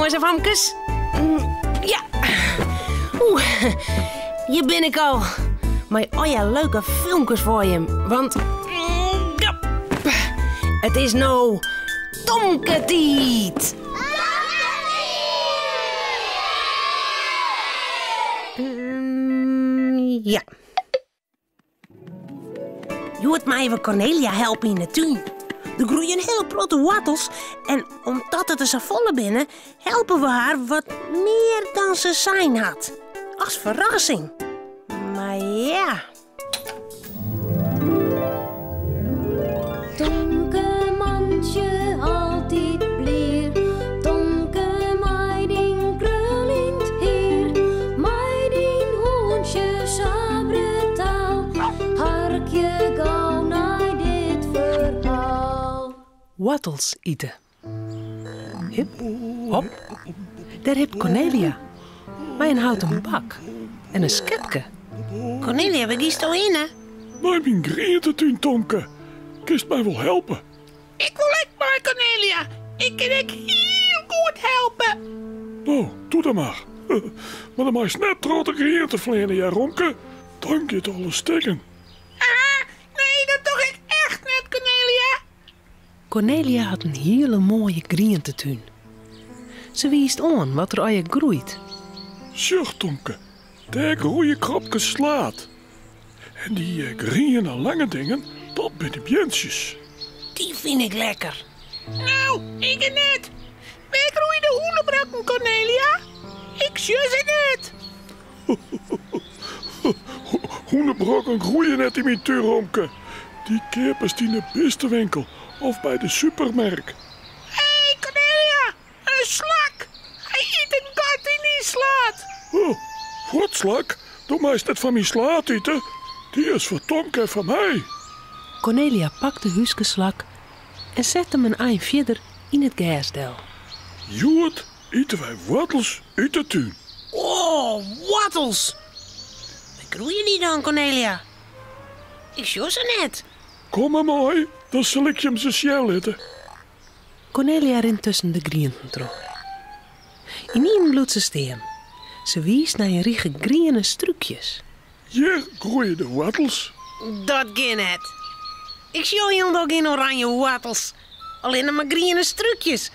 boezemvamkes. Ja. Hier ben ik al. Maar leuke filmpjes voor je. Want... het is nou... Tomketiet. Ja. Je moet mij even Cornelia helpen in de tuin. Er groeien hele plotte wortels. En omdat het er zo volle binnen, helpen we haar wat meer dan ze zijn had. Als verrassing. Maar ja. Tomke mandje altijd bleer. Tomke meiding krulint heer. Meiding hoentje sabre taal. Harkje gauw naar dit verhaal. Wortels eten. Hip, hop. Daar heeft Cornelia. Bij een houten bak. En een skepke. Cornelia, waar giest in, hè? Maar mijn groentetuin, Tomke. Kist mij wel helpen? Ik wil ook maar, Cornelia. Ik kan ook heel goed helpen. Nou, doe dat maar. Maar dan mag je net trotte groente vleenen, ja, Romke. Dan gaat alles stikken. Nee, dat doe ik echt net, Cornelia. Cornelia had een hele mooie groentetuin. Ze wiest aan wat er aan je groeit. Zeg, Tomke. Daar groeien kropjes slaat. En die groene lange dingen, dat zijn de bjensjes. Die vind ik lekker. Nou, ik net. Wij groeien de hoenenbrakken, Cornelia. Ik zie ze net. Hoenenbrokken groeien net in mijn tuin, Romke. Die kipers die in de beste winkel of bij de supermarkt. Hé, Cornelia. Een slak. Hij eet een gat in die slaat. Oh, wat slak? Doe maar eens net van mijn slaat eten. Die is voor Tomke en van mij. Cornelia pakte Huske-slak en zette hem een eind verder in het gasdel. Joet, eten wij wortels uit de tuin. Oh, wortels. Waar groeien die dan, Cornelia? Ik zie ze net. Kom maar mooi, dan zal ik je hem zo snel eten. Cornelia rent tussen de groenten door. In een bloedse steen. Ze wies naar een riege groene struikjes. Hier groeien de wortels. Dat gaat net. Ik zie helemaal geen oranje wortels. Alleen maar groene strukjes.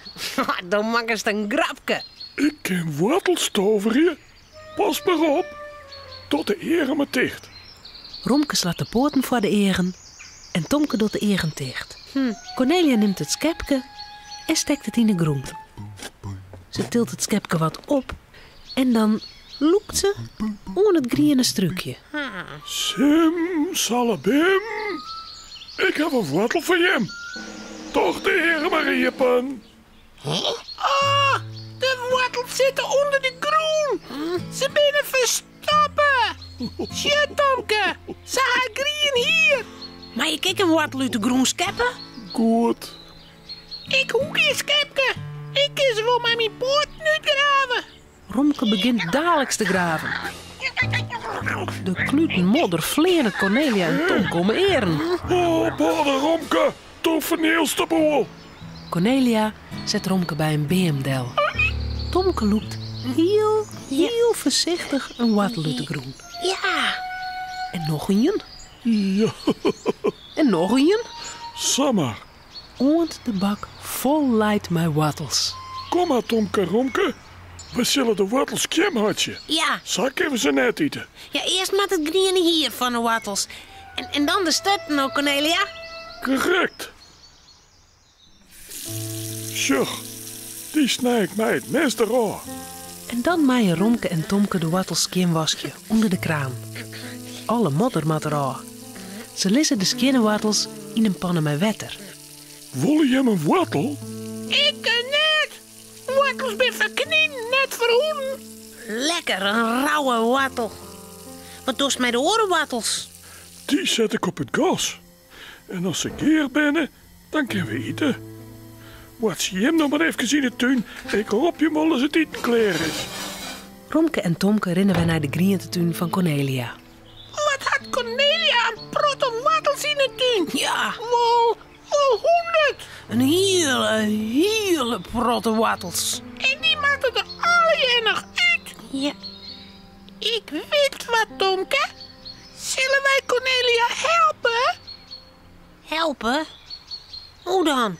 Dan maken ze een grapje. Ik ken wortels toveren. Pas maar op. Tot de eren maar dicht. Romke slaat de poorten voor de eren en Tomke doet de eren dicht. Cornelia neemt het skepke en steekt het in de groente. Ze tilt het skepke wat op en dan loekt ze onder het groene strukje. Sim, salabim. Ik heb een wortel voor je. Toch de eren maar riepen. Oh, de wortels zitten onder de groen. Ze binnen verstoppen. Shit, Tomke. Ze gaan groeien hier. Maar je kijkt een wortel uit de groen skeppen? Goed. Ik hoek geen skepke. Ik kan ze wel met mijn poort uitgraven. Romke begint dadelijks te graven. De kluten modder vleeren Cornelia en Tom komen eren. Oh, badden Romke. Toch vernielst de boel. Cornelia zet Romke bij een beemdel. Tomke loopt heel voorzichtig een wortel uit de groen. Ja. En nog een. Ja, En nog een. sammer. Oont de bak vol leidt met wortels. Kom maar, Tomke, Romke. We zullen de wortels klemhartje. Ja. Zal ik even ze net eten? Ja, eerst met het groene hier van de wortels. En dan de stutten ook, Cornelia. Correct. Zeg, die snij ik mij het meeste raar. En dan maaien Romke en Tomke de wortels skinwasje onder de kraan. Alle modder mat eraf. Ze lissen de skinnenwortels in een pannen met water. Wil je hem een wortel? Ik kan net. Wortels ben verknien, net voor hoen. Lekker, een rauwe wortel. Wat doe je met de orenwortels? Die zet ik op het gas. En als ze keer binnen, dan kunnen we eten. Wat zie je hem nog maar even in de tuin. Ik hoop je mal als het eten klaar is. Romke en Tomke rennen wij naar de groentetuin van Cornelia. Wat had Cornelia een protte wortels in de tuin? Ja, Wel 100. een hele protte wortels. En die maakt je er nog uit? Ja. Ik weet wat, Tomke. Zullen wij Cornelia helpen? Helpen? Hoe dan?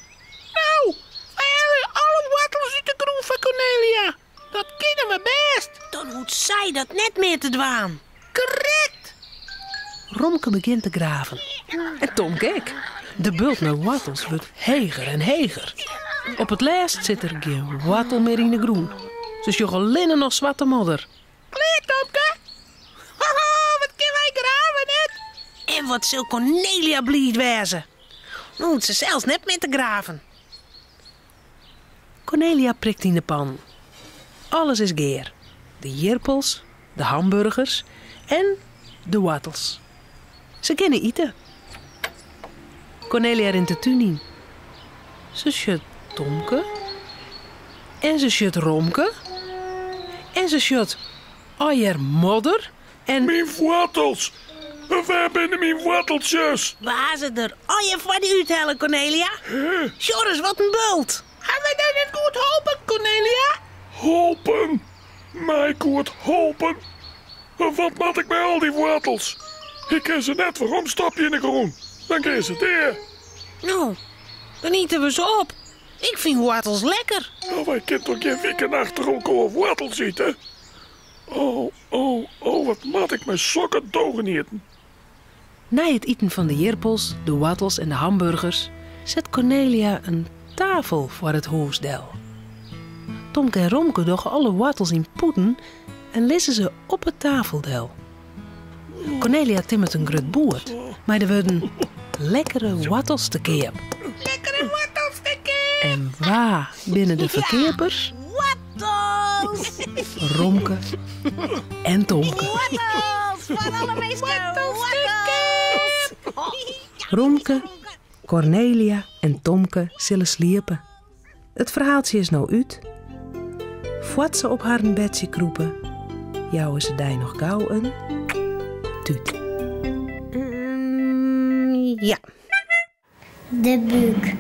Nou, wij halen alle wortels uit de groen van Cornelia. Dat kunnen we best. Dan hoeft zij dat net meer te dwaan. Correct. Romke begint te graven. En Tom kijk. De bult met wortels wordt heger en heger. Op het laatst zit er geen wortel meer in de groen. Ze sjoeg alleen nog zwarte modder. Klaar, Tomke. Haha, wat kunnen wij graven net? En wat zal Cornelia blij wezen. Dan hoeft ze zelfs net meer te graven. Cornelia prikt in de pan. Alles is geer. De jirpels, de hamburgers en de wortels. Ze kunnen eten. Cornelia rent de tuin in. Ze schudt Tomke. En ze schudt Romke. En ze schudt Oier modder. En Mijn wortels. Waar binnen mijn worteltjes? Waar ze er je voor die uithellen, Cornelia? Joris, wat een bult. Gaan we dan niet goed helpen, Cornelia? Helpen. Mij goed helpen. Wat maak ik met al die wortels? Ik ken ze net waarom stap je in de groen. Dan kun ze daar. Nou, dan eten we ze op. Ik vind wortels lekker. Nou, wij kunnen toch geen weken achter elkaar wortels eten? Oh, wat maak ik met sokken dogen eten? na het eten van de jirpels, de wortels en de hamburgers zet Cornelia een tafel voor het hoofddel. Tomke en Romke doggen alle wortels in poeten en lissen ze op het tafeldel. Cornelia timmert een grut boert, maar er worden lekkere wortels te keer. Lekkere wortels te keer. En waar binnen de verkeerders? Wortels! Romke en Tomke. Wortels! Van alle meesten! Romke, Cornelia en Tomke zullen sliepen. Het verhaaltje is nou uit. Voordat ze op haar bedje kroepen, jouwen ze daar nog gauw een tuut. Ja. De buik.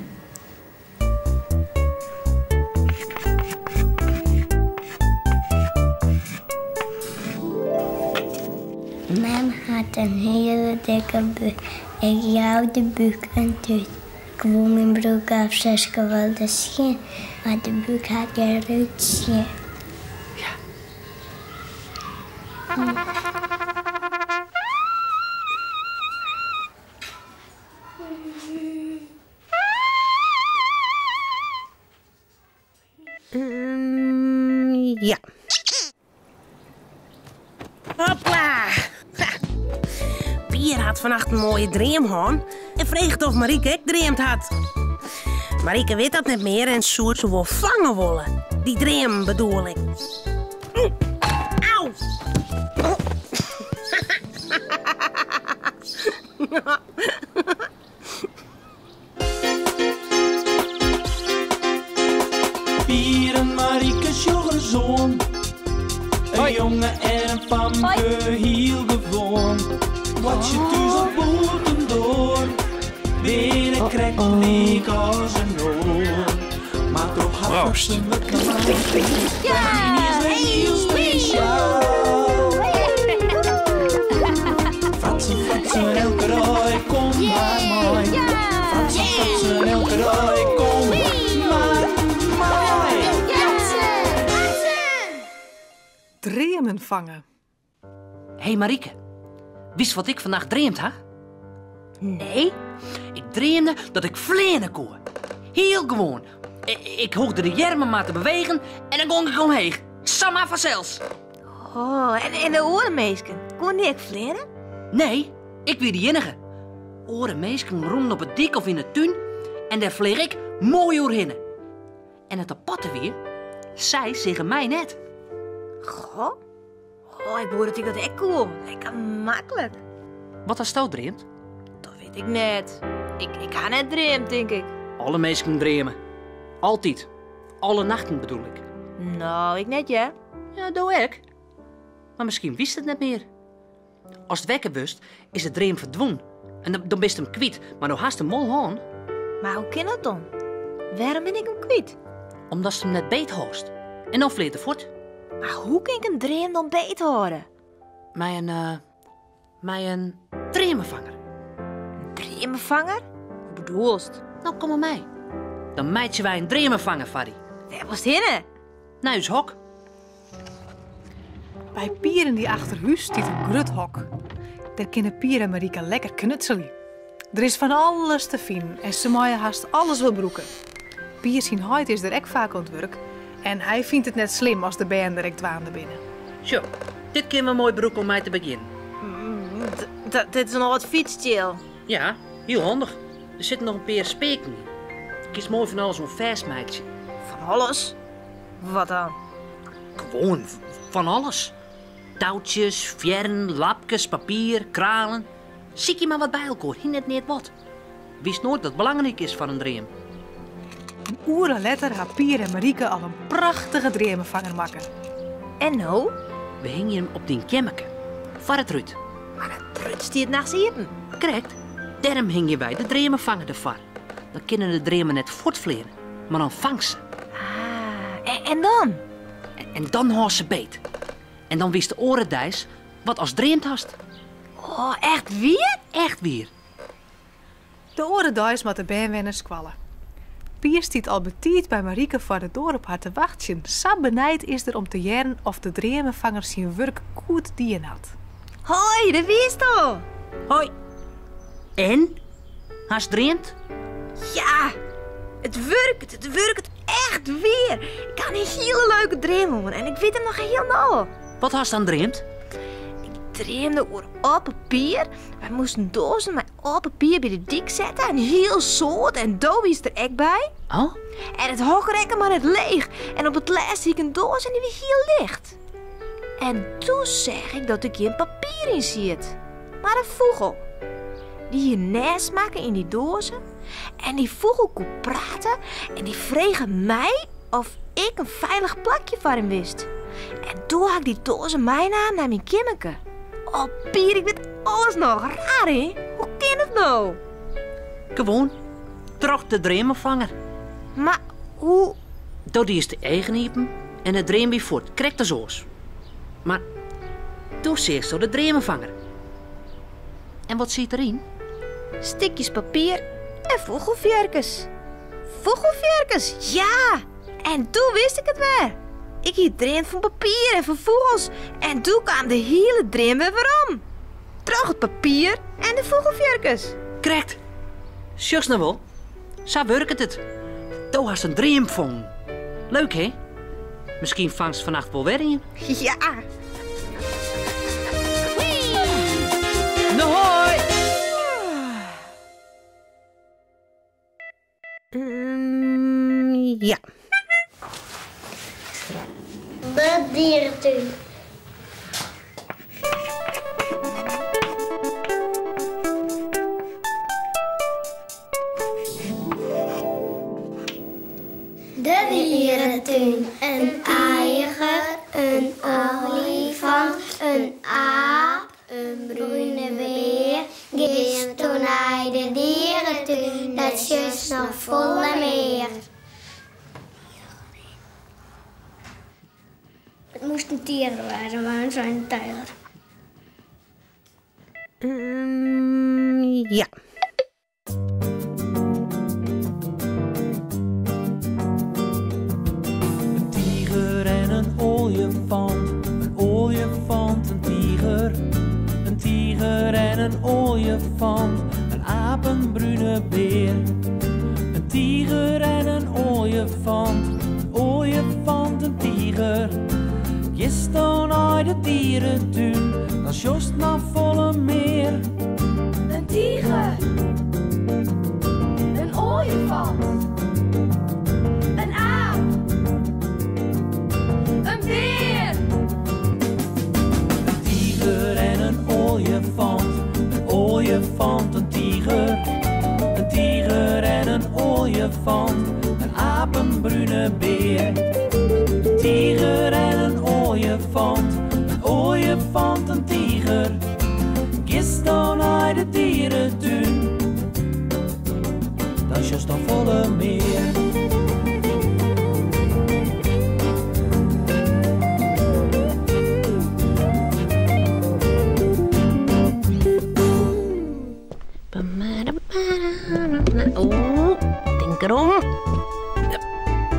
Mem had een hele dikke buik. Ik jou de buik en tuut. Ik wou mijn broek afzesken wel de schijn, maar de buik had geen ruitje. Ja. Hopla. Ha. Pier had vannacht een mooie droom gehad en vreeg of Marieke ook dreamt had. Marieke weet dat niet meer en zoet ze wil vangen willen. Die droom bedoel ik. Auw. Pier en Marieke sjoggen zoon. Een jongen en een pampe heel gewoon. Wat je thuis op boten door. Binnen krek leek als een oor. Maar toch had ze me klaar. Ja, heel speciaal. Fratsen, elke rij, kom maar mooi. Fratsen, elke rij, kom maar mooi. Dreamen vangen. Hé Marieke, wist wat ik vannacht dreamd, hè? Nee, ik dreamde dat ik vleenen kon. Heel gewoon. Ik hoogde de jermen maar te bewegen en dan ging ik omheen. Samma vanzelfs. Oh, en de orenmeesken, kon die ik vleren? Nee, ik weer die enige. Orenmeesken rond op het dik of in de tuin en daar vleeg ik mooi doorheen. En het aparte weer, zij zeggen mij net. Goh. Oh, ik hoorde dat ik dat echt cool. Lekker makkelijk. Wat als jou dreamt? Dat weet ik net. Ik ga net dreamen, denk ik. Alle meesken dreamen. Altijd. Alle nachten bedoel ik. Nou, ik net, ja. Ja, doe ik. Maar misschien wist het net meer. Als het wekken wist, is het dream verdwenen. En dan bist hem kwijt, maar nou haast hem mol aan. Maar hoe kan dat dan? Waarom ben ik hem kwijt? Omdat ze hem net beet hoest. En dan vleet er voort. Maar hoe kan ik een dream dan beter horen? Met een dremenvanger. Een dremenvanger? Hoe bedoelst? Nou, kom maar mee. Dan meidje wij een dremenvanger, Faddy. Waar was het hinnen? Nou, is hok. Bij Pier in die achterhuis stiet een gruthok. Daar kunnen Pier en Marieke lekker knutselen. Er is van alles te vinden en ze mooien haast alles wil broeken. Pier zijn huid is er ook vaak aan het werk. En hij vindt het net slim als de band direct waande binnen. Zo, dit keer een mooi broek om mij te beginnen. Dit is nog wat fietschill. Ja, heel handig. Er zitten nog een paar speken in. Ik kies mooi van alles zo'n vers meidje. Van alles? Wat dan? Gewoon van alles. Touwtjes, fjern, lapjes, papier, kralen. Zie je maar wat bij elkaar, hier net wat. Wist nooit dat het belangrijk is van een dream. Een uren later had Pier en Marieke al een prachtige dremenvanger maken. En nou? We hingen hem op die kemmeke. Van het Ruud. Maar dat Rut stiert nachts eten. Correct. Daarom hing je bij de dremenvanger ervan. Dan kunnen de dremen net voortvleren, maar dan vangt ze. En dan? En dan hoort ze beet. En dan wist de orendijs wat als dreemt hast. Oh, echt weer? Echt weer. De orenduis met de beenwenners kwallen. Pier stiet al betiet bij Marieke voor de deur op haar te wachten. Zo benijd is er om te jaren of de dremenvanger zijn werk goed dien had. Hoi, dat wist al. Hoi. En? Hast dreemt? Ja, het werkt echt weer. Ik kan een hele leuke dream horen en ik weet hem nog heel nauw. Wat hast dan dreemt? Ik dreamde over oud papier. Wij moesten dozen met oud papier bij de dik zetten en heel zoet en dood is er echt bij. Oh? En het hoogrekken maar net leeg. En op het laatst zie ik een doos en die weer heel licht. En toen zeg ik dat ik hier een papier in zit. Maar een vogel. Die hier nest maken in die dozen. En die vogel kon praten en die vregen mij of ik een veilig plakje voor hem wist. En toen had ik die dozen mijn aan naar mijn kimmeke. Oh Pier, ik weet alles nog. Raar hè? Hoe kan het nou? Gewoon. Terug de dremenvanger. Maar hoe? Door die is de eigen hiepen en het dreem weer voort. Krijgt de zoos. Maar toen zegt zo de dremenvanger. En wat zit erin? Stikjes papier en vogelvjerkens. Vogelvjerkens, ja! En toen wist ik het weer. Ik hier dream van papier en van vogels. En toen kwam de hele dream weer waarom. Terug het papier en de vogelvjerkens. Correct. Sjuks nou wel. Zo werkt het. Toen hast een dream van. Leuk hè? Misschien vangst ze vannacht wel weer in. Ja. Nou hoi! Ja. De dierentuin. De dierentuin. Een eiger, een olifant, een aap, een bruine beer. Gisteren toen hij de dierentuin, dat is nog volle meer. Het moest een tier worden, maar het zijn een tijger. Ja. Een tiger en een olifant, een olifant, een tiger. Een tiger en een olifant, een aap, een bruine beer. Een tiger en een olifant, een tiger. Gisteren uit de dierentuin, dan sjost naar volle meer. Een tiger, een olifant, een aap, een beer. Een tiger en een olifant, een tiger. Een tiger en een olifant, een aap, een bruine beer. Een tiger en een olifant, een tiger. Gisteren uit de dierentuin, dat is juist een volle meer.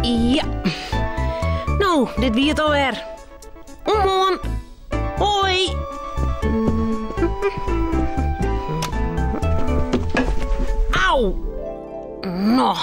Ja. Nou, dit wie het alweer. Omhoorn. Hoi. Auw. Nou.